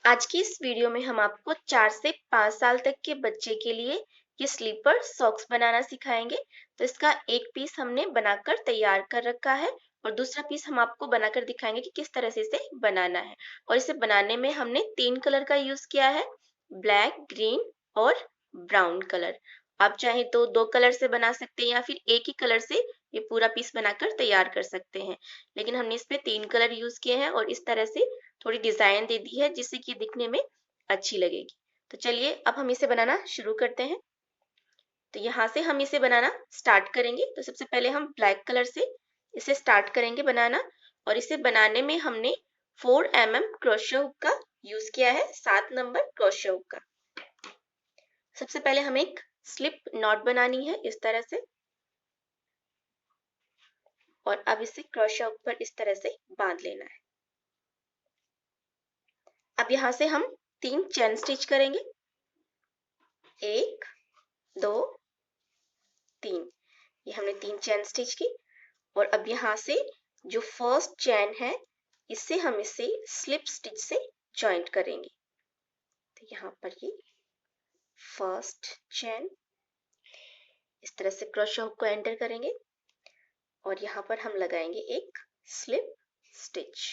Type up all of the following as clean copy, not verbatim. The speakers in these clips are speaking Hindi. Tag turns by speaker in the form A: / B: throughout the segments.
A: आज की इस वीडियो में हम आपको 4 से 5 साल तक के बच्चे के लिए ये स्लीपर सॉक्स बनाना सिखाएंगे। तो इसका एक पीस हमने बनाकर तैयार कर रखा है और दूसरा पीस हम आपको बनाकर दिखाएंगे कि किस तरह से इसे बनाना है। और इसे बनाने में हमने 3 कलर का यूज किया है, ब्लैक, ग्रीन और ब्राउन कलर। आप चाहे तो 2 कलर से बना सकते हैं या फिर एक ही कलर से ये पूरा पीस बनाकर तैयार कर सकते हैं, लेकिन हमने इसमें 3 कलर यूज किए हैं और इस तरह से थोड़ी डिजाइन दे दी है जिससे कि दिखने में अच्छी लगेगी। तो चलिए अब हम इसे बनाना शुरू करते हैं। तो यहाँ से हम इसे बनाना स्टार्ट करेंगे। तो सबसे पहले हम ब्लैक कलर से इसे स्टार्ट करेंगे बनाना, और इसे बनाने में हमने 4 mm क्रोशे हुक का यूज किया है, 7 नंबर क्रोशे हुक का। सबसे पहले हमें एक स्लिप नॉट बनानी है इस तरह से, और अब इसे क्रोशे हुक पर इस तरह से बांध लेना है। अब यहाँ से हम 3 चेन स्टिच करेंगे, 1 2 3। ये हमने 3 चेन स्टिच की, और अब यहाँ से जो फर्स्ट चेन है इससे हम इसे स्लिप स्टिच से जॉइंट करेंगे। तो यहाँ पर ये फर्स्ट चेन, इस तरह से क्रोशे हुक को एंटर करेंगे और यहाँ पर हम लगाएंगे एक स्लिप स्टिच।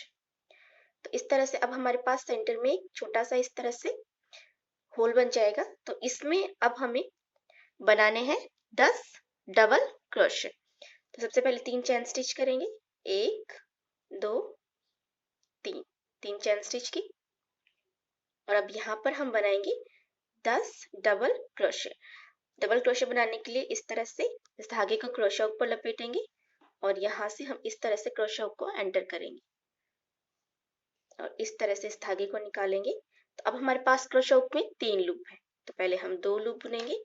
A: तो इस तरह से अब हमारे पास सेंटर में एक छोटा सा इस तरह से होल बन जाएगा। तो इसमें अब हमें बनाने हैं 10 डबल क्रोशे। तो सबसे पहले 3 चेन स्टिच करेंगे, 1 2 3, 3 चेन स्टिच की, और अब यहाँ पर हम बनाएंगे 10 डबल क्रोशे। डबल क्रोशे बनाने के लिए इस तरह से इस धागे को क्रोशे हुक पर लपेटेंगे और यहाँ से हम इस तरह से क्रोशे हुक को एंटर करेंगे और इस तरह से इस धागे को निकालेंगे। तो अब हमारे पास क्रोशे हुक में 3 लूप है। तो पहले हम 2 लूप बुनेंगे,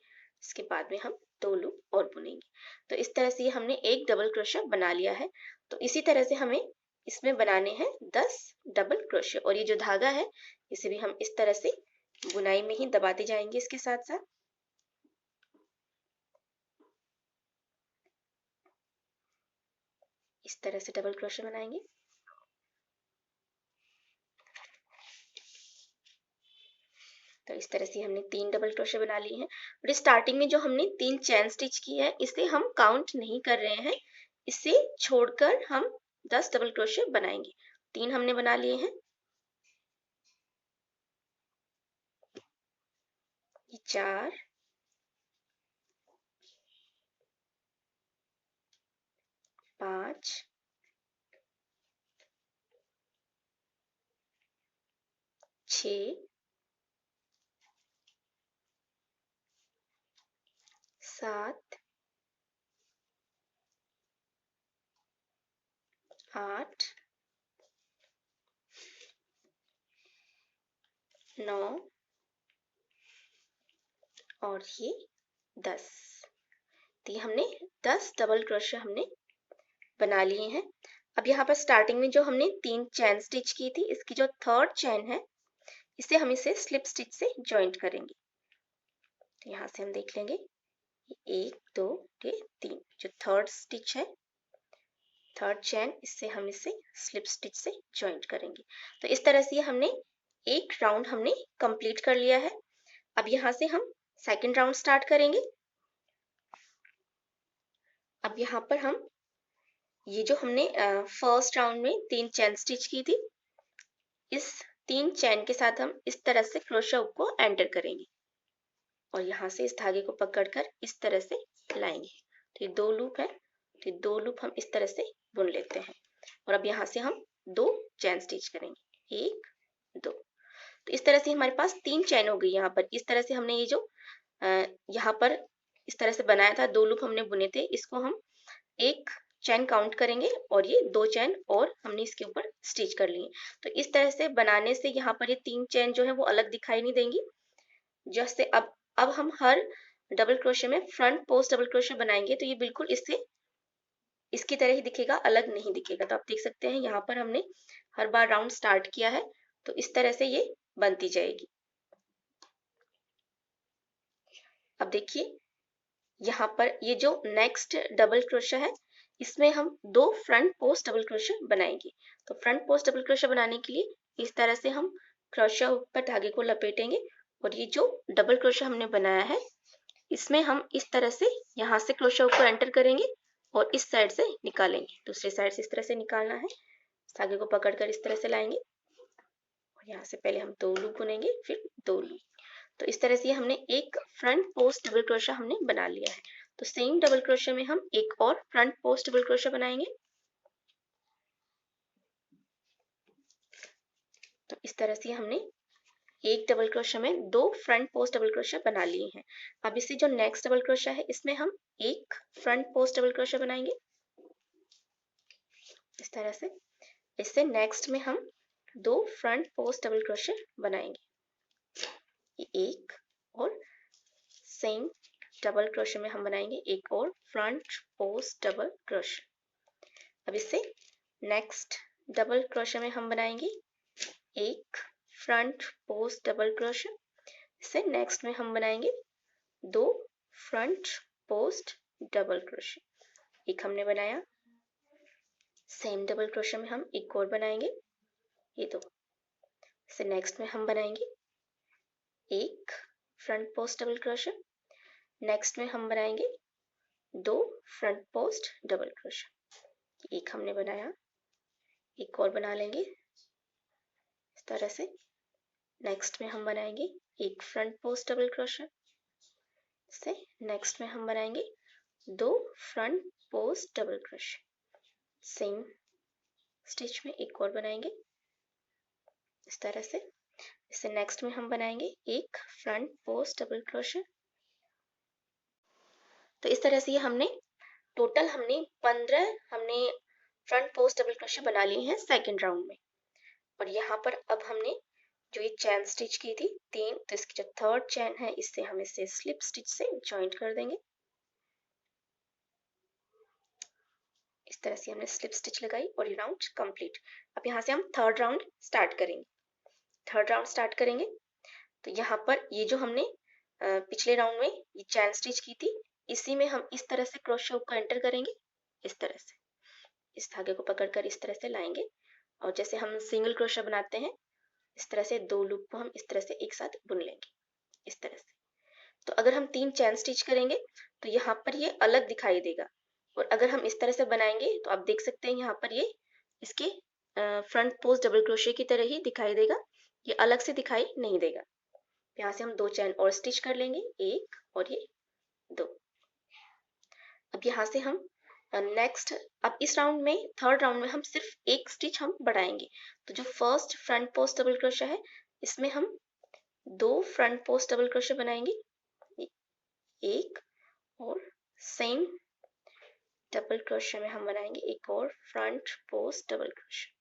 A: इसके बाद में हम 2 लूप और बुनेंगे। तो इस तरह से हमने एक डबल क्रोशे बना लिया है। तो इसी तरह से हमें इसमें बनाने हैं 10 डबल क्रोशे, और ये जो धागा है इसे भी हम इस तरह से बुनाई में ही दबाते जाएंगे इसके साथ साथ। इस तरह से डबल क्रोशे बनाएंगे। तो इस तरह से हमने 3 डबल क्रोशे बना लिए हैं, और स्टार्टिंग में जो हमने 3 चेन स्टिच की है इसे हम काउंट नहीं कर रहे हैं, इसे छोड़कर हम 10 डबल क्रोशे बनाएंगे। 3 हमने बना लिए हैं, ये 4 5 6 7 8 9 और ये 10। तो ये हमने 10 डबल क्रोशे हमने बना लिए हैं। अब यहाँ पर स्टार्टिंग में जो हमने 3 चेन स्टिच की थी, इसकी जो थर्ड चेन है इसे हम इसे स्लिप स्टिच से जॉइंट करेंगे। तो यहाँ से हम देख लेंगे 1 2 3, जो थर्ड स्टिच है, थर्ड चेन, इससे हम इसे स्लिप स्टिच से जॉइंट करेंगे। तो इस तरह से हमने एक राउंड हमने कंप्लीट कर लिया है। अब यहाँ से हम सेकंड राउंड स्टार्ट करेंगे। अब यहाँ पर हम ये जो हमने फर्स्ट राउंड में 3 चेन स्टिच की थी, इस 3 चेन के साथ हम इस तरह से क्रोशे हुक को एंटर करेंगे और यहाँ से इस धागे को पकड़कर इस तरह से लाएंगे। तो ये 2 लूप है, तो ये 2 लूप हम इस तरह से बुन लेते हैं, और अब यहाँ से हम 2 चेन स्टिच करेंगे, 1 2। तो इस तरह से हमारे पास 3 चेन हो गई। यहाँ पर इस तरह से हमने ये जो यहाँ पर इस तरह से बनाया था, 2 लूप हमने बुने थे, इसको हम एक चेन काउंट करेंगे और ये 2 चेन और हमने इसके ऊपर स्टिच कर लिए। तो इस तरह से बनाने से यहाँ पर ये 3 चेन जो है वो अलग दिखाई नहीं देंगी। जैसे अब हम हर डबल क्रोशे में फ्रंट पोस्ट डबल क्रोशे बनाएंगे तो ये बिल्कुल इससे इसकी तरह ही दिखेगा, अलग नहीं दिखेगा। तो आप देख सकते हैं यहाँ पर हमने हर बार राउंड स्टार्ट किया है, तो इस तरह से ये बनती जाएगी। अब देखिए यहाँ पर ये जो नेक्स्ट डबल क्रोशे है इसमें हम 2 फ्रंट पोस्ट डबल क्रोशे बनाएंगे। तो फ्रंट पोस्ट डबल क्रोशे बनाने के लिए इस तरह से हम क्रोशा पर धागे को लपेटेंगे और ये जो डबल क्रोशा हमने बनाया है इसमें हम इस तरह से यहाँ से क्रोशा को एंटर करेंगे और इस साइड से निकालेंगे। दूसरी साइड से इस तरह से निकालना है। धागे को पकड़कर इस तरह से लाएंगे और यहाँ से पहले हम 2 लूप बुनेंगे, फिर 2 लूप। तो इस तरह से हमने एक फ्रंट पोस्ट डबल क्रोशा हमने बना लिया है। तो सेम डबल क्रोशा में हम एक और फ्रंट पोस्ट डबल क्रोशा बनाएंगे। तो इस तरह से हमने एक डबल क्रोशा में 2 फ्रंट पोस्ट डबल क्रोशा बना लिए हैं। अब इससे जो नेक्स्ट डबल क्रोशा है इसमें हम एक फ्रंट पोस्ट डबल क्रोशा बनाएंगे इस तरह से। इससे नेक्स्ट में हम 2 फ्रंट पोस्ट डबल क्रोशा बनाएंगे। एक और सेम डबल क्रोशा में हम बनाएंगे एक और फ्रंट पोस्ट डबल क्रोशा। अब इससे नेक्स्ट डबल क्रोशा में हम बनाएंगे एक फ्रंट पोस्ट डबल क्रोशा। इससे नेक्स्ट में हम बनाएंगे 2 फ्रंट पोस्ट डबल क्रोशा। एक हमने बनाया, सेम डबल क्रोशा में हम एक और बनाएंगे, ये 2। इससे नेक्स्ट में हम बनाएंगे एक front post double crochet. Next में हम बनाएंगे 2 फ्रंट पोस्ट डबल क्रोशा। एक हमने बनाया, एक और बना लेंगे इस तरह से। नेक्स्ट में हम बनाएंगे एक फ्रंट पोस्ट डबल क्रोशा। से नेक्स्ट में हम बनाएंगे 2 front post double crochet. Same stitch में एक और बनाएंगे इस तरह से। इससे नेक्स्ट में हम बनाएंगे एक फ्रंट पोस्ट डबल क्रोशा। तो इस तरह से हमने total 15 front post double crochet बना लिए हैं सेकंड राउंड में। और यहाँ पर अब हमने जो ये चैन स्टिच की थी 3, तो इसकी जो थर्ड चैन है इससे हम इसे स्लिप स्टिच से जॉइंट कर देंगे। इस तरह से हमने स्लिप स्टिच लगाई और ये राउंड कंप्लीट। अब यहाँ से हम थर्ड राउंड स्टार्ट करेंगे। तो यहाँ पर ये जो हमने पिछले राउंड में ये चैन स्टिच की थी इसी में हम इस तरह से क्रोशा को एंटर करेंगे। इस तरह से इस धागे को पकड़कर इस तरह से लाएंगे और जैसे हम सिंगल क्रोशा बनाते हैं इस तरह से 2 लूप को हम इस तरह से एक साथ बुन लेंगे इस तरह से। तो अगर हम 3 चैन स्टिच करेंगे तो यहाँ पर ये अलग दिखाई देगा और अगर हम इस तरह से बनाएंगे तो आप देख सकते हैं यहाँ पर ये इसके फ्रंट पोस्ट डबल क्रोशे की तरह ही दिखाई देगा, ये अलग से दिखाई नहीं देगा। यहाँ से हम 2 चैन और स्टिच कर लेंगे, एक और ये 2। अब यहाँ से हम नेक्स्ट अब इस राउंड में थर्ड राउंड में हम सिर्फ एक स्टिच हम बढ़ाएंगे। तो जो first front post double crochet है इसमें हम 2 फ्रंट पोस्ट डबल क्रोशा बनाएंगे, एक और सेम डबल क्रोशा में हम बनाएंगे एक और फ्रंट पोस्ट डबल क्रोशा।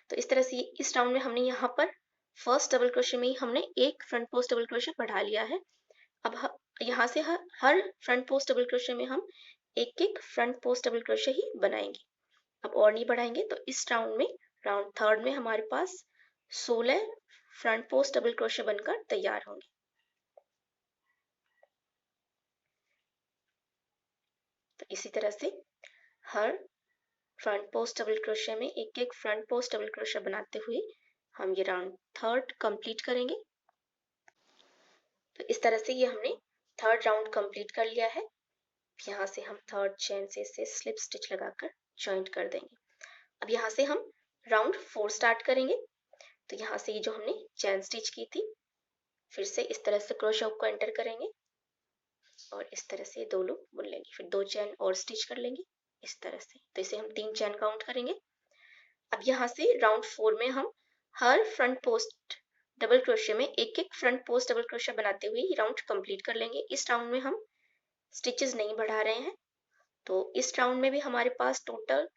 A: तो इस तरह से इस राउंड में हमने यहाँ पर फर्स्ट डबल क्रोशे में ही हमने एक फ्रंट पोस्ट डबल क्रोशा बढ़ा लिया है। अब यहाँ से हर फ्रंट पोस्ट डबल क्रोशे में हम एक एक फ्रंट पोस्ट डबल क्रोशा ही बनाएंगे। अब और नहीं बढ़ाएंगे। तो इस राउंड में राउंड थर्ड में हमारे पास 16 फ्रंट पोस्ट डबल क्रोशा बनकर तैयार होंगे। तो इसी तरह से हर फ्रंट पोस्ट डबल क्रोशे में एक एक फ्रंट पोस्ट डबल क्रोशा बनाते हुए हम ये राउंड थर्ड कंप्लीट करेंगे। तो इस तरह से ये हमने थर्ड राउंड कंप्लीट कर लिया है। यहाँ से हम थर्ड चेन से इसे स्लिप स्टिच लगाकर जॉइंट कर देंगे। अब यहाँ से हम राउंड 4 स्टार्ट करेंगे। तो यहाँ से ये जो हमने चेन स्टिच की थी फिर से इस तरह से क्रोशा को एंटर करेंगे और इस तरह से 2 लूप बुन लेंगे, फिर 2 चेन और स्टिच कर लेंगे इस तरह से। तो इसे हम 3 चेन काउंट करेंगे। अब यहाँ से राउंड 4 में हम हर फ्रंट पोस्ट डबल क्रोशे में एक एक फ्रंट पोस्ट डबल क्रोशा बनाते हुए ये राउंड कंप्लीट कर लेंगे। इस राउंड में हम स्टिचेस नहीं बढ़ा रहे हैं। तो इस राउंड में भी हमारे पास total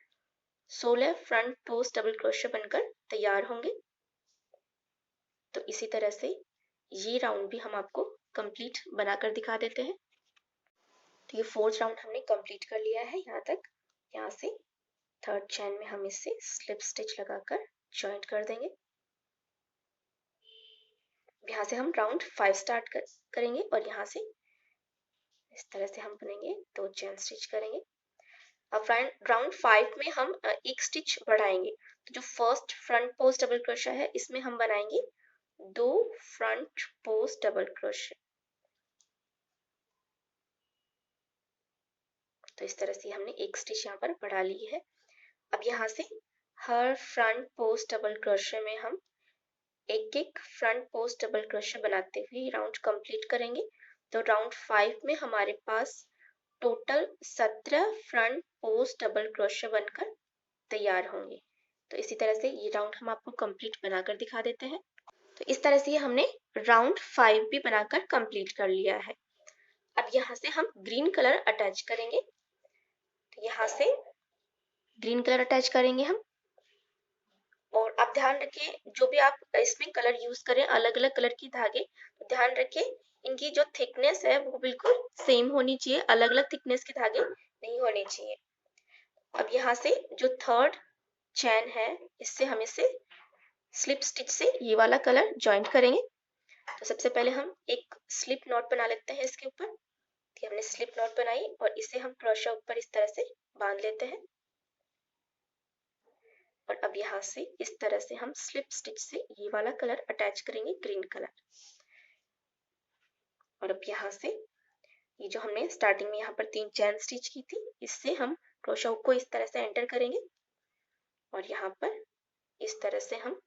A: 16 front post double crochet बनकर तैयार होंगे। तो इसी तरह से ये राउंड भी हम आपको कंप्लीट बनाकर दिखा देते हैं। तो ये फोर्थ राउंड हमने कंप्लीट कर लिया है यहाँ तक। यहाँ से थर्ड चेन में हम इसे स्लिप स्टिच लगाकर जॉइंट कर देंगे। यहाँ से हम राउंड 5 स्टार्ट करेंगे और यहाँ से इस तरह से हम बुनेंगे, 2 चेन स्टिच करेंगे। अब राउंड 5 में हम एक स्टिच बढ़ाएंगे। तो जो first front post double crochet है इसमें हम बनाएंगे 2 फ्रंट पोस्ट डबल क्रोशे। तो इस तरह से हमने एक स्टिच यहाँ पर बढ़ा ली है। अब यहाँ से हर फ्रंट पोस्ट डबल क्रोशे में हम एक एक फ्रंट पोस्ट डबल क्रोशे बनाते हुए राउंड कंप्लीट करेंगे। तो राउंड 5 में हमारे पास total 17 front post double crochet बनकर तैयार होंगे। तो इसी तरह से ये राउंड हम आपको कंप्लीट बनाकर दिखा देते हैं। तो इस तरह से हमने राउंड 5 भी बनाकर कंप्लीट कर लिया है। अब यहाँ से हम ग्रीन कलर अटैच करेंगे। तो यहाँ से ग्रीन कलर अटैच करेंगे हम। और आप ध्यान रखें, जो भी आप इसमें कलर यूज करें, अलग अलग कलर की धागे, तो ध्यान रखें इनकी जो थिकनेस है वो बिल्कुल सेम होनी चाहिए, अलग अलग थिकनेस के धागे नहीं होने चाहिए। अब यहाँ से जो थर्ड चैन है, इससे हम इसे स्लिप स्टिच से ये वाला कलर ज्वाइंट करेंगे। तो सबसे पहले हम एक स्लिप नॉट बना लेते हैं इसके ऊपर। तो हमने स्लिप नॉट बनाई और इसे हम क्रोशा ऊपर इस तरह से बांध लेते हैं। और अब यहाँ से इस तरह से हम स्लिप स्टिच से ये वाला कलर अटैच करेंगे, ग्रीन कलर। और अब यहाँ से ये जो हमने स्टार्टिंग में यहाँ पर 3 चैन स्टिच की थी, इससे हम क्रोशा हुक को इस तरह से एंटर करेंगे और यहाँ पर इस तरह से हम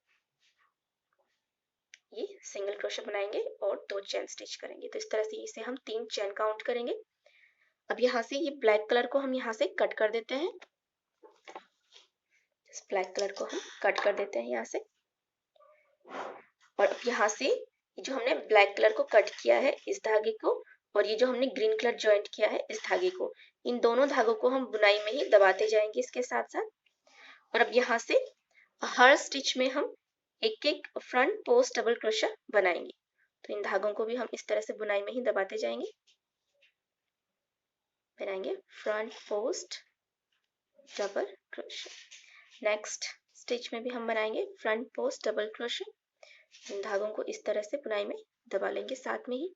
A: ये सिंगल क्रोशा बनाएंगे और 2 चैन स्टिच करेंगे। तो इस तरह से इसे हम 3 चैन काउंट करेंगे। अब यहाँ से ये ब्लैक कलर को हम यहाँ से कट कर देते हैं। इस ब्लैक कलर को हम कट कर देते हैं यहाँ से। और अब यहाँ से जो हमने ब्लैक कलर को कट किया है इस धागे को, और ये जो हमने ग्रीन कलर ज्वाइंट किया है इस धागे को, इन दोनों धागों को हम बुनाई में ही दबाते जाएंगे इसके साथ साथ। और अब यहाँ से हर स्टिच में हम एक एक फ्रंट पोस्ट डबल क्रोशा बनाएंगे। तो इन धागों को भी हम इस तरह से बुनाई में ही दबाते जाएंगे, बनाएंगे front post double crochet. Next stitch में भी हम बनाएंगे फ्रंट पोस्ट डबल क्रोशा। इन धागों को इस तरह से बुनाई में दबा लेंगे साथ में ही,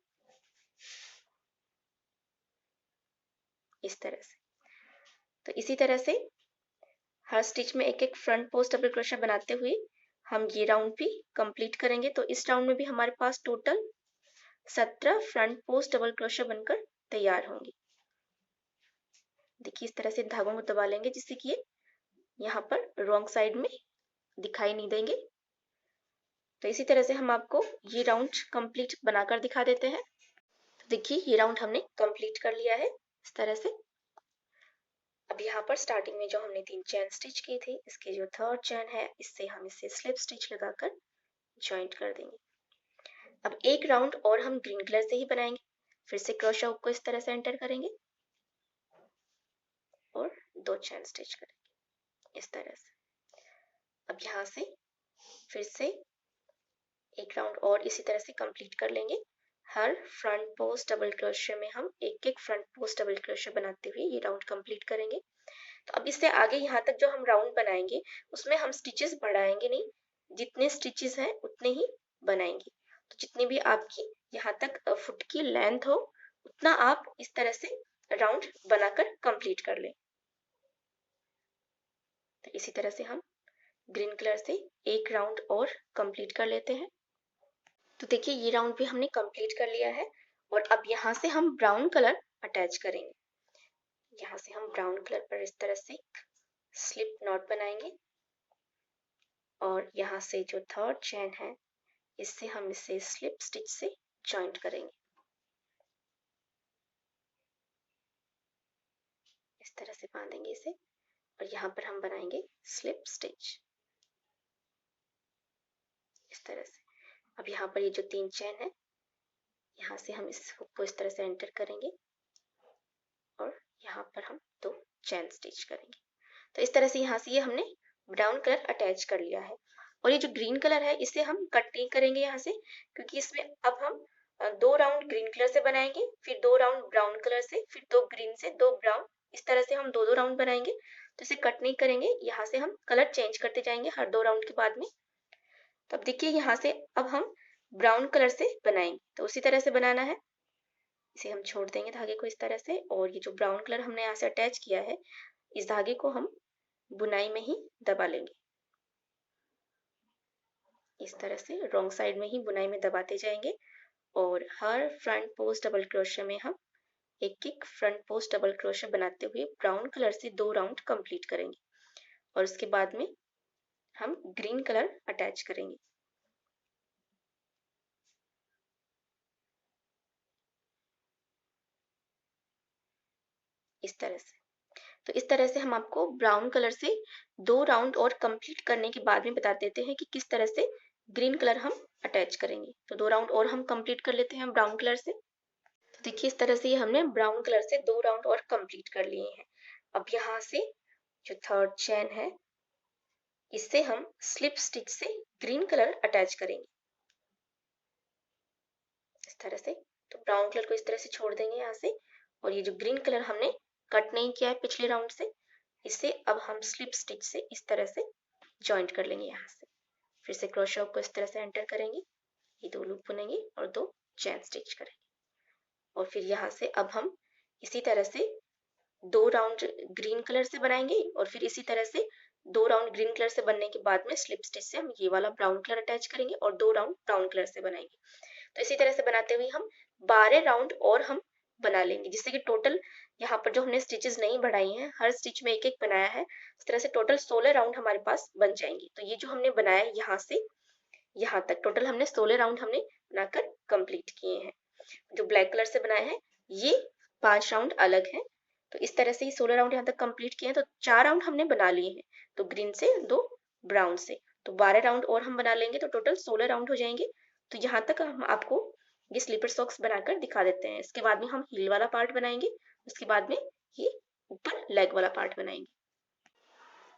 A: इस तरह से। तो इसी तरह से हर स्टिच में एक एक फ्रंट पोस्ट डबल क्रोशा बनाते हुए हम ये राउंड भी कंप्लीट करेंगे। तो इस राउंड में भी हमारे पास total 17 front post double crochet बनकर तैयार होंगे। देखिए इस तरह से धागों को दबा लेंगे जिससे कि ये यहाँ पर रॉन्ग साइड में दिखाई नहीं देंगे। तो इसी तरह से हम आपको ये राउंड कंप्लीट बनाकर दिखा देते हैं। तो देखिए ये राउंड हमने कंप्लीट कर लिया है इस तरह से। अब यहाँ पर स्टार्टिंग में जो हमने 3 चैन स्टिच की थी, इसके जो थर्ड चैन है इससे हम इसे स्लिप स्टिच लगाकर ज्वाइंट कर देंगे। अब एक राउंड और हम ग्रीन कलर से ही बनाएंगे। फिर से क्रोशा हुक को इस तरह से एंटर करेंगे और 2 चैन स्टिच करेंगे इस तरह से। अब यहाँ से फिर से एक राउंड और इसी तरह से कंप्लीट कर लेंगे। हर फ्रंट पोस्ट डबल क्रोशे में हम एक एक फ्रंट पोस्ट डबल क्रोशे बनाते हुए ये राउंड कंप्लीट करेंगे। तो अब इससे आगे यहाँ तक जो हम राउंड बनाएंगे उसमें हम स्टिचेस बढ़ाएंगे नहीं, जितने स्टिचेस हैं उतने ही बनाएंगे। तो जितनी भी आपकी यहाँ तक फुट की लेंथ हो उतना आप इस तरह से राउंड बनाकर कंप्लीट कर लें। तो इसी तरह से हम ग्रीन कलर से एक राउंड और कंप्लीट कर लेते हैं। तो देखिए ये राउंड भी हमने कंप्लीट कर लिया है। और अब यहाँ से हम ब्राउन कलर अटैच करेंगे। यहाँ से हम ब्राउन कलर पर इस तरह से स्लिप नॉट बनाएंगे और यहाँ से जो थर्ड चैन है इससे हम इसे स्लिप स्टिच से जॉइंट करेंगे। इस तरह से बांधेंगे इसे और यहाँ पर हम बनाएंगे स्लिप स्टिच इस तरह से। अब यहाँ पर ये जो 3 चैन है यहाँ से हम इस हुक को इस तरह से एंटर करेंगे और यहाँ पर हम 2 चैन स्टिच करेंगे। तो इस तरह से यहाँ से ये हमने ब्राउन कलर अटैच कर लिया है। और ये जो ग्रीन कलर है इसे हम कट नहीं करेंगे यहाँ से, क्योंकि इसमें अब हम 2 राउंड ग्रीन कलर से बनाएंगे, फिर 2 राउंड ब्राउन कलर से, फिर 2 ग्रीन से, 2 ब्राउन, इस तरह से हम 2-2 राउंड बनाएंगे। तो इसे कट नहीं करेंगे, यहाँ से हम कलर चेंज करते जाएंगे हर 2 राउंड के बाद में। तो अब देखिए यहाँ से अब हम ब्राउन कलर से बनाएंगे। तो उसी तरह से बनाना है, इसे हम छोड़ देंगे धागे को इस तरह से। और ये जो ब्राउन कलर हमने यहाँ से अटैच किया है इस धागे को हम बुनाई में ही दबा लेंगे इस तरह से रॉन्ग साइड में ही बुनाई में दबाते जाएंगे और हर फ्रंट पोस्ट डबल क्रोशे में हम एक एक फ्रंट पोस्ट डबल क्रोशे बनाते हुए ब्राउन कलर से 2 राउंड कंप्लीट करेंगे और उसके बाद में हम ग्रीन कलर अटैच करेंगे। इस तरह से। तो इस तरह से हम आपको ब्राउन कलर से 2 राउंड और कंप्लीट करने के बाद में बता देते हैं कि किस तरह से ग्रीन कलर हम अटैच करेंगे। तो 2 राउंड और हम कंप्लीट कर लेते हैं ब्राउन कलर से। तो देखिए इस तरह से हमने ब्राउन कलर से 2 राउंड और कंप्लीट कर लिए हैं। अब यहाँ से जो थर्ड चेन है इससे हम स्लिप स्टिच से ग्रीन कलर अटैच करेंगे इस तरह से। तो ब्राउन कलर को इस तरह से छोड़ देंगे यहाँ से और ये जो ग्रीन कलर हमने कट नहीं किया है पिछले राउंड से, इसे अब हम स्लिप स्टिच से इस तरह से जॉइंट कर लेंगे। यहाँ से फिर से क्रोशे को इस तरह से एंटर करेंगे, ये 2 लूप बुनेंगे और 2 चेन स्टिच करेंगे और फिर यहाँ से अब हम इसी तरह से 2 राउंड ग्रीन कलर से बनाएंगे और फिर इसी तरह से 2 राउंड ग्रीन कलर से बनने के बाद में स्लिप स्टिच से हम ये वाला ब्राउन कलर अटैच करेंगे और 2 राउंड ब्राउन कलर से बनाएंगे। तो इसी तरह से बनाते हुए हम 12 राउंड और हम बना लेंगे, जिससे कि टोटल यहाँ पर जो हमने स्टिचेस नहीं बढ़ाई हैं, हर स्टिच में एक एक बनाया है, इस तरह से टोटल 16 राउंड हमारे पास बन जाएंगे। तो ये जो हमने बनाया है यहाँ से यहाँ तक टोटल हमने 16 राउंड हमने बनाकर कंप्लीट किए हैं। जो ब्लैक कलर से बनाए हैं ये 5 राउंड अलग हैं। तो इस तरह से ही 16 राउंड यहाँ तक कंप्लीट किए हैं। तो 4 राउंड हमने बना लिए हैं, तो ग्रीन से 2 ब्राउन से, तो 12 राउंड और हम बना लेंगे तो टोटल 16 राउंड हो जाएंगे। तो यहाँ तक हम आपको ये स्लीपर सॉक्स बनाकर दिखा देते हैं। इसके बाद में हम हील वाला पार्ट बनाएंगे, उसके बाद में ये ऊपर लेग वाला पार्ट बनाएंगे।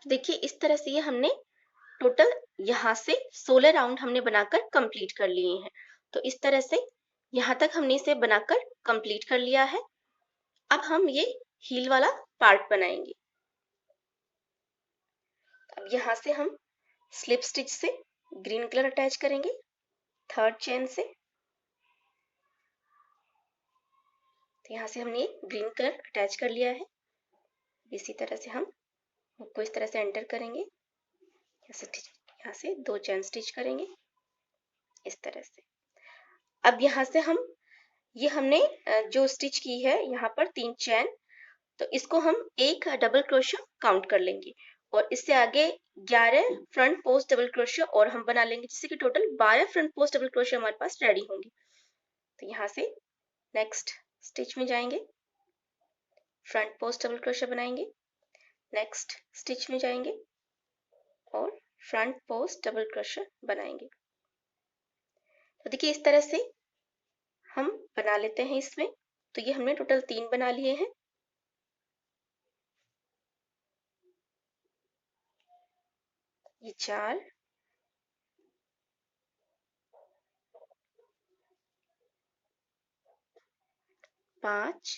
A: तो देखिए इस तरह से ये हमने टोटल यहाँ से 16 राउंड हमने बनाकर कंप्लीट कर लिए हैं। तो इस तरह से यहाँ तक हमने इसे बनाकर कंप्लीट कर लिया है। अब हम ये हील वाला पार्ट बनाएंगे। अब यहाँ से हम स्लिप स्टिच से ग्रीन कलर अटैच करेंगे थर्ड चेन से। तो यहाँ से हमने ग्रीन कलर अटैच कर लिया है। इसी तरह से हम हुक को इस तरह से एंटर करेंगे, यहाँ से 2 चेन स्टिच करेंगे इस तरह से। अब यहाँ से हम ये हमने जो स्टिच की है यहाँ पर 3 चेन, तो इसको हम एक डबल क्रोशे काउंट कर लेंगे और इससे आगे 11 फ्रंट पोस्ट डबल क्रोशे और हम बना लेंगे, जिससे कि total 12 front post double crochet हमारे पास रेडी होंगे। तो यहाँ से नेक्स्ट स्टिच में जाएंगे, फ्रंट पोस्ट डबल क्रोशे बनाएंगे, नेक्स्ट स्टिच में जाएंगे और फ्रंट पोस्ट डबल क्रोशे बनाएंगे। तो देखिए इस तरह से हम बना लेते हैं इसमें। तो ये हमने टोटल 3 बना लिए हैं। ये 4, 5,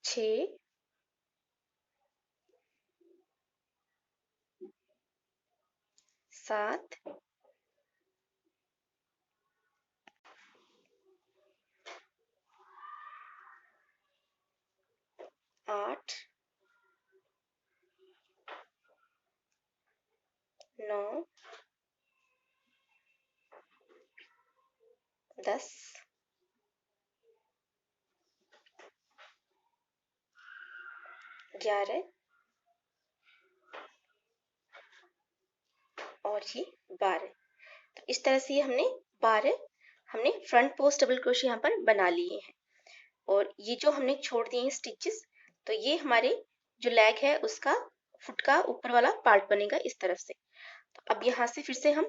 A: 6, 7, 8, 9, 10, 11 और ये 12। तो इस तरह से हमने 12 हमने फ्रंट पोस्ट डबल क्रोशे यहाँ पर बना लिए हैं और ये जो हमने छोड़ दिए हैं स्टिचेस, तो ये हमारे जो लेग है उसका फुट का ऊपर वाला पार्ट बनेगा इस तरफ से। तो अब यहाँ से फिर से हम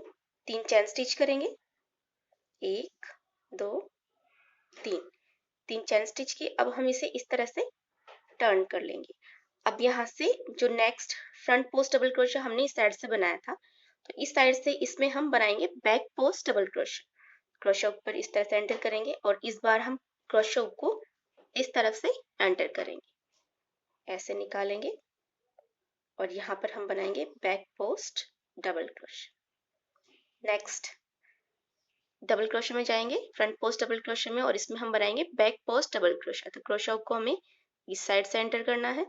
A: 3 चेन स्टिच करेंगे, 1, 2, 3 चेन स्टिच की। अब हम इसे इस तरह से टर्न कर लेंगे। अब यहाँ से जो next front post double crochet हमने इस साइड से बनाया था, तो इस साइड से इसमें हम बनाएंगे back post double crochet. Crochet ऊपर इस तरह से एंटर करेंगे और इस बार हम क्रोशे को इस तरफ से एंटर करेंगे, ऐसे निकालेंगे और यहाँ पर हम बनाएंगे back post double crochet. Next double crochet में जाएंगे, फ्रंट पोस्ट डबल क्रोशे में, और इसमें हम बनाएंगे बैक पोस्ट डबल क्रोशे। तो क्रोशे को हमें इस साइड से एंटर करना है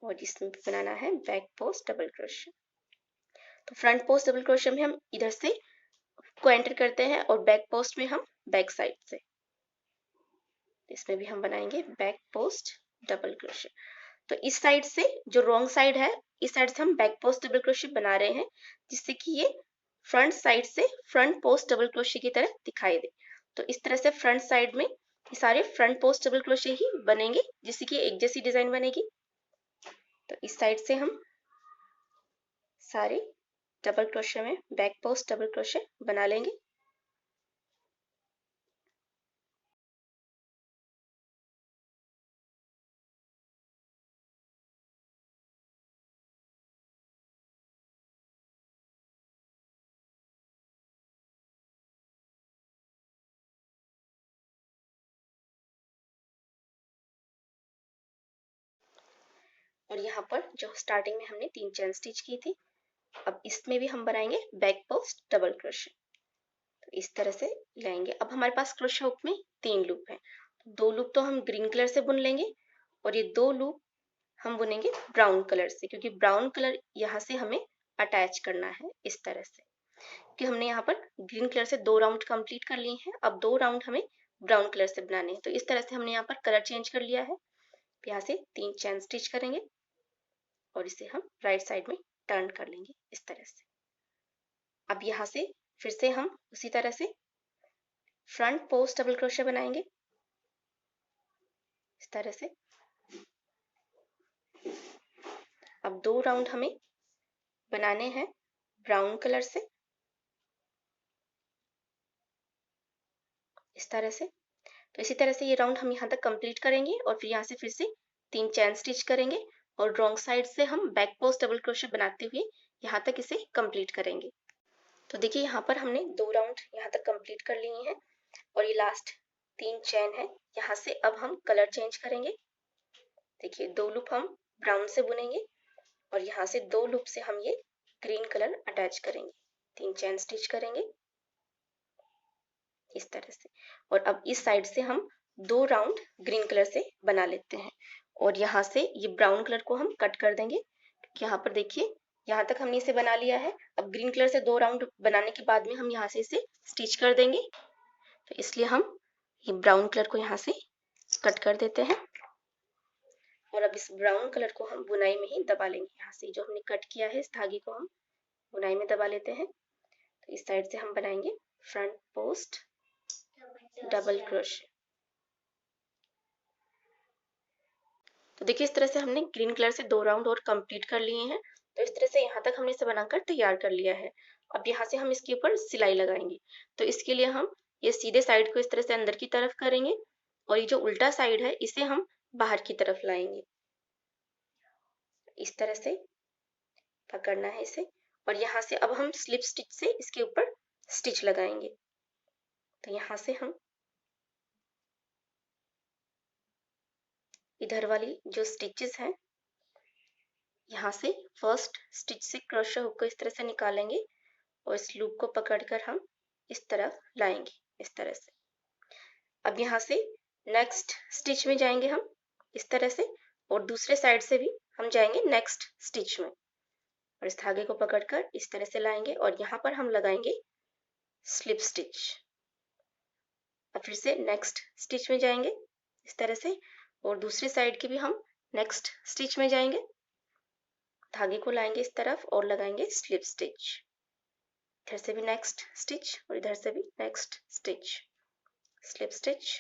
A: और इसमें भी बनाना है बैक पोस्ट डबल क्रोशे। तो फ्रंट पोस्ट डबल क्रोशे में हम इधर से को एंटर करते हैं और बैक पोस्ट में हम बैक साइड से, इसमें भी हम बनाएंगे बैक पोस्ट डबल क्रोशे। तो इस साइड से जो रॉन्ग साइड है, इस साइड से हम बैक पोस्ट डबल क्रोशे बना रहे हैं, जिससे कि ये फ्रंट साइड से फ्रंट पोस्ट डबल क्रोशे की तरह दिखाई दे। तो इस तरह से फ्रंट साइड में ये सारे फ्रंट पोस्ट डबल क्रोशे ही बनेंगे, जिससे कि एक जैसी डिजाइन बनेगी। तो इस साइड से हम सारे डबल क्रोशे में बैक पोस्ट डबल क्रोशे बना लेंगे। और यहाँ पर जो स्टार्टिंग में हमने 3 चेन स्टिच की थी, अब इसमें भी हम बनाएंगे बैक पोस्ट डबल क्रोशे। तो इस तरह से लाएंगे। अब हमारे पास क्रोशे हुक में 3 लूप है, 2 लूप तो हम ग्रीन कलर से बुन लेंगे और ये 2 लूप हम बुनेंगे ब्राउन कलर से, क्योंकि ब्राउन कलर यहाँ से हमें अटैच करना है इस तरह से। कि हमने यहाँ पर ग्रीन कलर से 2 राउंड कंप्लीट कर लिए हैं, अब 2 राउंड हमें ब्राउन कलर से बनाने हैं। तो इस तरह से हमने यहाँ पर कलर चेंज कर लिया है। यहाँ से 3 चेन स्टिच करेंगे और इसे हम राइट साइड में टर्न कर लेंगे इस तरह से। अब यहाँ से फिर से हम उसी तरह से फ्रंट पोस्ट डबल क्रोशे बनाएंगे इस तरह से। अब 2 राउंड हमें बनाने हैं ब्राउन कलर से इस तरह से। तो इसी तरह से ये राउंड हम यहाँ तक कंप्लीट करेंगे और फिर यहाँ से फिर से 3 चेन स्टिच करेंगे और रॉन्ग साइड से हम बैक पोस्ट डबल क्रोशे बनाते हुए यहाँ तक इसे कंप्लीट करेंगे। तो देखिए यहाँ पर हमने 2 राउंड यहाँ तक कंप्लीट कर लिए हैं और ये लास्ट 3 चेन है। यहाँ से अब हम कलर चेंज करेंगे। देखिए 2 लूप हम ब्राउन से बुनेंगे और यहाँ से 2 लूप से हम ये ग्रीन कलर अटैच करेंगे। 3 चेन स्टिच करेंगे इस तरह से। और अब इस साइड से हम 2 राउंड ग्रीन कलर से बना लेते हैं और यहाँ से ये ब्राउन कलर को हम कट कर देंगे। यहाँ पर देखिए यहाँ तक हमने इसे बना लिया है। अब ग्रीन कलर से 2 राउंड बनाने के बाद में हम यहाँ से इसे स्टिच कर देंगे, तो इसलिए हम ये ब्राउन कलर को यहाँ से कट कर देते हैं और अब इस ब्राउन कलर को हम बुनाई में ही दबा लेंगे। यहाँ से जो हमने कट किया है इस धागे को हम बुनाई में दबा लेते हैं। तो इस साइड से हम बनाएंगे फ्रंट पोस्ट डबल क्रोशे। तो देखिए इस तरह से हमने ग्रीन कलर से 2 राउंड और कंप्लीट कर लिए हैं। तो इस तरह से यहाँ तक हमने इसे बनाकर तैयार कर लिया है। अब यहाँ से हम इसके ऊपर सिलाई लगाएंगे। तो इसके लिए हम ये सीधे साइड को इस तरह से अंदर की तरफ करेंगे और ये जो उल्टा साइड है इसे हम बाहर की तरफ लाएंगे। इस तरह से पकड़ना है इसे और यहाँ से अब हम स्लिप स्टिच से इसके ऊपर स्टिच लगाएंगे। तो यहाँ से हम इधर वाली जो स्टिचेस हैं यहाँ से फर्स्ट स्टिच से क्रोशे हुक को इस तरह से निकालेंगे और इस लूप को पकड़कर हम इस तरफ लाएंगे इस तरह से। अब यहाँ से नेक्स्ट स्टिच में जाएंगे हम इस तरह से और दूसरे साइड से भी हम जाएंगे नेक्स्ट स्टिच में और इस धागे को पकड़कर इस तरह से लाएंगे और यहाँ पर हम लगाएंगे स्लिप स्टिच। अब फिर से नेक्स्ट स्टिच में जाएंगे इस तरह से और दूसरी साइड की भी हम नेक्स्ट स्टिच में जाएंगे, धागे को लाएंगे इस तरफ और लगाएंगे स्लिप स्टिच। इधर से भी नेक्स्ट स्टिच और इधर से भी नेक्स्ट स्टिच, स्लिप स्टिच।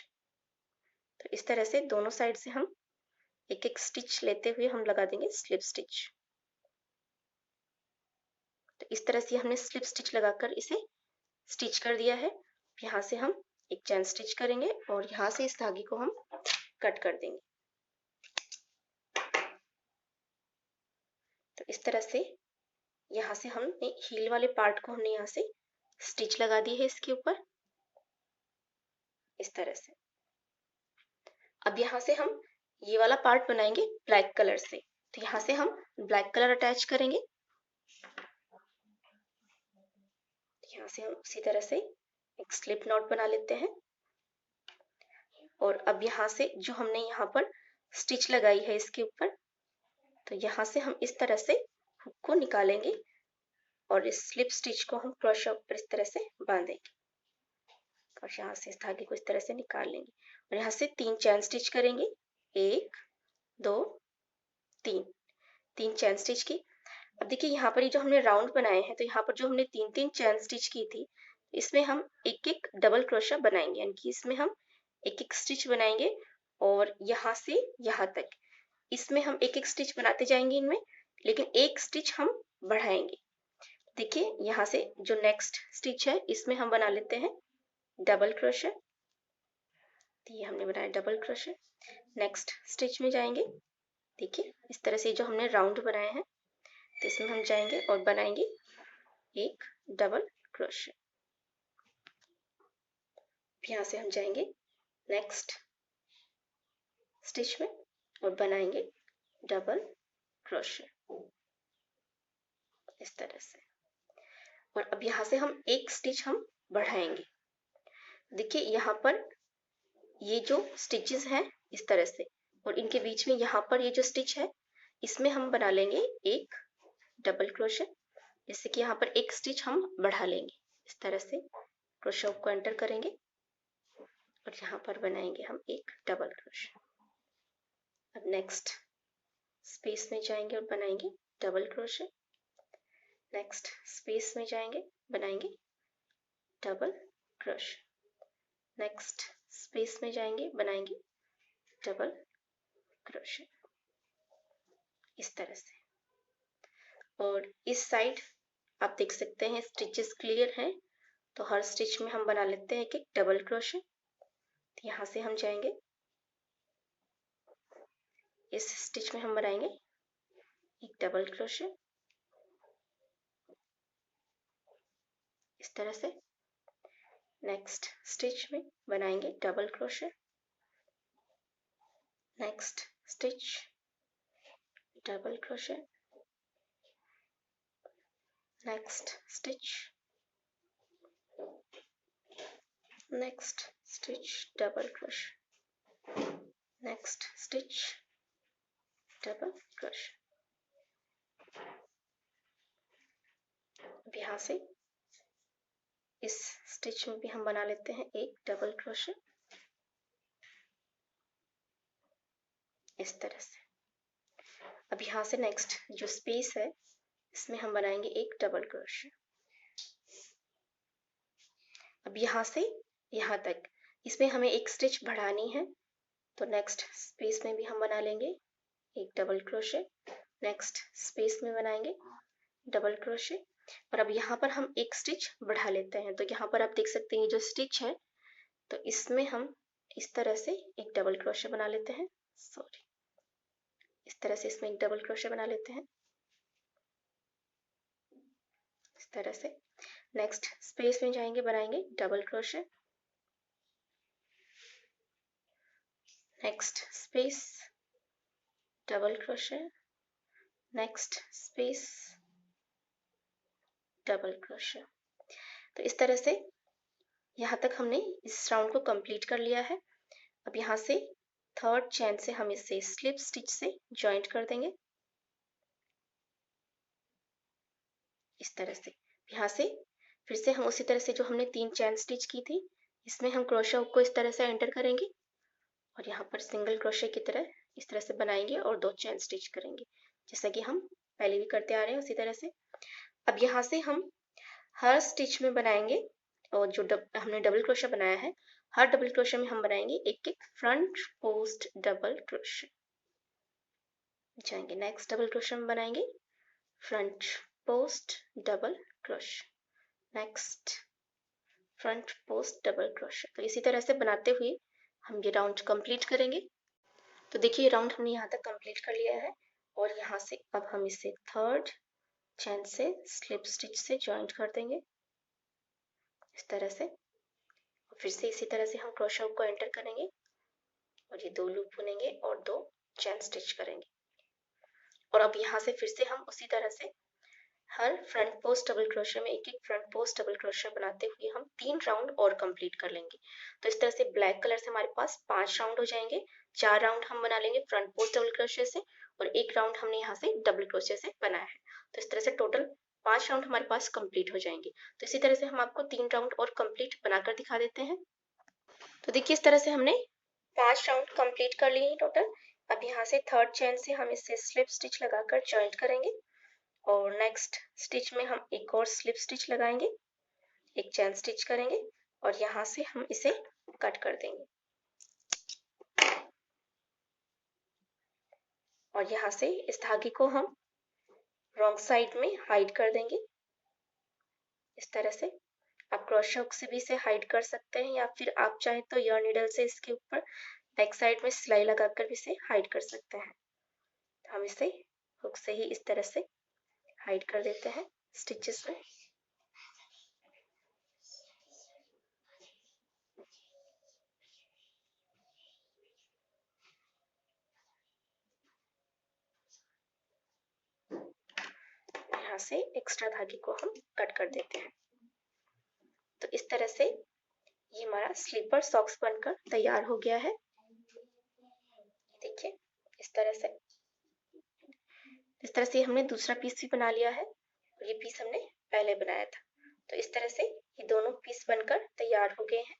A: तो इस तरह से दोनों साइड से हम एक एक स्टिच लेते हुए हम लगा देंगे स्लिप स्टिच। तो इस तरह से हमने स्लिप स्टिच लगाकर इसे स्टिच कर दिया है। यहाँ से हम एक चेन स्टिच करेंगे और यहाँ से इस धागे को हम कट कर देंगे। तो इस तरह से यहाँ से हमने हील वाले पार्ट को हमने यहाँ से स्टिच लगा दी है इसके ऊपर इस तरह से। अब यहाँ से हम ये वाला पार्ट बनाएंगे ब्लैक कलर से। तो यहाँ से हम ब्लैक कलर अटैच करेंगे। यहाँ से हम उसी तरह से एक स्लिप नॉट बना लेते हैं और अब यहाँ से जो हमने यहाँ पर स्टिच लगाई है इसके ऊपर तो यहाँ से हम इस तरह से हुक को निकालेंगे और इस स्लिप स्टिच को हम क्रोशा पर इस तरह से बांधेंगे और यहाँ से इस धागे को इस तरह से निकाल लेंगे और यहाँ से 3 चैन स्टिच करेंगे, 1 2 3, 3 चैन स्टिच की। अब देखिए यहाँ पर ये जो हमने राउंड बनाए हैं, तो यहाँ पर जो हमने 3 चैन स्टिच की थी, इसमें हम एक एक डबल क्रोशा बनाएंगे, यानी कि इसमें हम एक एक स्टिच बनाएंगे और यहाँ से यहाँ तक इसमें हम एक एक स्टिच बनाते जाएंगे इनमें, लेकिन एक स्टिच हम बढ़ाएंगे। देखिए यहाँ से जो नेक्स्ट स्टिच है इसमें हम बना लेते हैं डबल क्रोशा। ये हमने बनाया डबल क्रोशा। नेक्स्ट स्टिच में जाएंगे, देखिए इस तरह से जो हमने राउंड बनाए हैं तो इसमें हम जाएंगे और बनाएंगे एक डबल क्रोशा। यहाँ से हम जाएंगे नेक्स्ट स्टिच में और बनाएंगे डबल क्रोशा इस तरह से। और अब यहाँ से हम एक स्टिच हम बढ़ाएंगे। देखिए यहाँ पर ये जो स्टिचेस हैं इस तरह से और इनके बीच में यहाँ पर ये जो स्टिच है इसमें हम बना लेंगे एक डबल क्रोशा, जैसे कि यहाँ पर एक स्टिच हम बढ़ा लेंगे इस तरह से, क्रोशा को एंटर करेंगे और यहाँ पर बनाएंगे हम एक डबल क्रोशा। अब नेक्स्ट स्पेस में जाएंगे और बनाएंगे डबल क्रोशा। नेक्स्ट स्पेस में जाएंगे, बनाएंगे डबल क्रोशा। नेक्स्ट स्पेस में जाएंगे, बनाएंगे डबल क्रोशा इस तरह से। और इस साइड आप देख सकते हैं स्टिचेस क्लियर हैं, तो हर स्टिच में हम बना लेते हैं एक डबल क्रोशा। तो यहाँ से हम जाएंगे, इस स्टिच में हम बनाएंगे एक डबल क्रोशा इस तरह से। नेक्स्ट स्टिच में बनाएंगे double crochet. Next stitch double crochet. Next stitch, next stitch double crochet. Next stitch double crochet. अब यहाँ से इस स्टिच में भी हम बना लेते हैं एक डबल क्रोशा इस तरह से। अब यहाँ से नेक्स्ट जो स्पेस है इसमें हम बनाएंगे एक डबल क्रोशा। अब यहाँ से यहाँ तक इसमें हमें एक स्टिच बढ़ानी है, तो नेक्स्ट स्पेस में भी हम बना लेंगे एक डबल क्रोशा। नेक्स्ट स्पेस में बनाएंगे डबल क्रोशा और अब यहाँ पर हम एक स्टिच बढ़ा लेते हैं। तो यहाँ पर आप देख सकते हैं ये जो स्टिच है तो इसमें हम इस तरह से एक डबल क्रोशा बना लेते हैं, सॉरी इस तरह से इसमें एक डबल क्रोशा बना लेते हैं इस तरह से। नेक्स्ट स्पेस में जाएंगे, बनाएंगे double crochet. Next space double crochet. Next space double crochet. तो इस तरह से यहाँ तक हमने इस राउंड को कंप्लीट कर लिया है। अब यहाँ से थर्ड चेन से हम इसे स्लिप स्टिच से जॉइंट कर देंगे इस तरह से। यहाँ से फिर से हम उसी तरह से जो हमने 3 चेन स्टिच की थी इसमें हम क्रोशा हुक को इस तरह से एंटर करेंगे और यहाँ पर सिंगल क्रोशे की तरह इस तरह से बनाएंगे और 2 चेन स्टिच करेंगे, जैसा कि हम पहले भी करते आ रहे हैं उसी तरह से। अब यहाँ से हम हर स्टिच में बनाएंगे और जो हमने डबल क्रोशा बनाया है हर डबल क्रोशा में हम बनाएंगे एक एक फ्रंट पोस्ट डबल क्रोशा। जाएंगे नेक्स्ट डबल क्रोशा में बनाएंगे front post double crochet. Next front post double crochet. तो इसी तरह से बनाते हुए हम ये राउंड कंप्लीट करेंगे। तो देखिए ये राउंड हमने यहाँ तक कंप्लीट कर लिया है और यहाँ से अब हम इसे थर्ड चेन से स्लिप स्टिच से जॉइंट कर देंगे इस तरह से। फिर से इसी तरह से हम क्रोशा हुक को एंटर करेंगे और ये 2 लूप बुनेंगे और 2 चेन स्टिच करेंगे। और अब यहाँ से फिर से हम उसी तरह से हर फ्रंट पोस्ट डबल क्रोशा में एक एक फ्रंट पोस्ट डबल क्रोशा बनाते हुए हम 3 राउंड और कंप्लीट कर लेंगे। तो इस तरह से ब्लैक कलर से हमारे पास 5 राउंड हो जाएंगे। 4 राउंड हम बना लेंगे फ्रंट पोस्ट डबल क्रोशे से और एक राउंड हमने यहाँ से डबल क्रोशे से बनाया है। तो इस तरह से टोटल 5 राउंड हमारे पास कंप्लीट हो जाएंगे। तो इसी तरह से हम आपको 3 राउंड और कंप्लीट बनाकर दिखा देते हैं। तो देखिए इस तरह से हमने 5 राउंड कंप्लीट कर लिए हैं टोटल। अब यहाँ से थर्ड चेन से हम इसे स्लिप स्टिच लगाकर जॉइंट करेंगे और नेक्स्ट स्टिच में हम एक और स्लिप स्टिच लगाएंगे, एक चेन स्टिच करेंगे और यहाँ से हम इसे कट कर देंगे और यहाँ से इस धागे को हम रॉन्ग साइड में हाइड कर देंगे इस तरह से। आप क्रॉस हुक से भी इसे हाइड कर सकते हैं या फिर आप चाहें तो yarn नीडल से इसके ऊपर बैक साइड में सिलाई लगाकर भी इसे हाइड कर सकते हैं। तो हम इसे हुक से ही इस तरह से हाइड कर देते हैं स्टिचेस में। यहाँ से एक्स्ट्रा धागे को हम कट कर देते हैं। तो इस तरह से ये हमारा स्लीपर सॉक्स बनकर तैयार हो गया है। देखिए इस तरह से हमने दूसरा पीस भी बना लिया है और ये पीस हमने पहले बनाया था। तो इस तरह से ये दोनों पीस बनकर तैयार हो गए हैं।